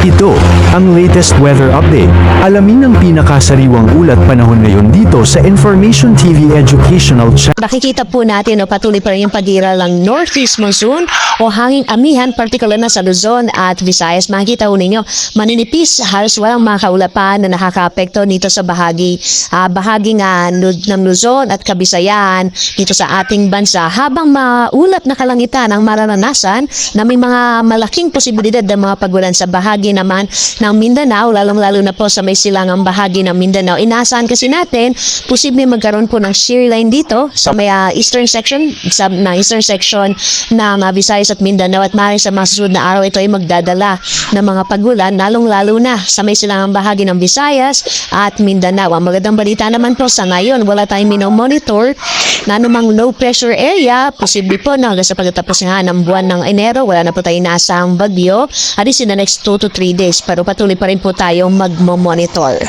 Ito ang latest weather update. Alamin ang pinakasariwang ulat panahon ngayon dito sa Information TV Educational Channel. Nakikita po natin patuloy pa rin yung pag-iral ng Northeast Monsoon o hanging amihan, particular na sa Luzon at Visayas. Makikita po ninyo, maninipis, halos walang mga kaulapan na nakakaapekto dito sa bahagi ng Luzon at Kabisayan dito sa ating bansa. Habang maulap na kalangitan ang mararanasan na may mga malaking posibilidad ng mga pagulan sa bahagi naman ng Mindanao, lalong-lalo na po sa may silangang bahagi ng Mindanao. Inaasahan kasi natin, posible magkaroon po ng shear line dito sa may eastern section ng Visayas at Mindanao, at maaaring sa mga susunod na araw ito ay magdadala ng mga pagulan, lalong-lalo na sa may silangang bahagi ng Visayas at Mindanao. Ang magandang balita naman po sa ngayon, wala tayong minomonitor na anumang low pressure area. Posible po na hanggang sa pagtatapos ng buwan ng Enero, wala na po tayong inaasahang bagyo at in the next 2 to 3 days. Pero patuloy pa rin po tayong magmo-monitor.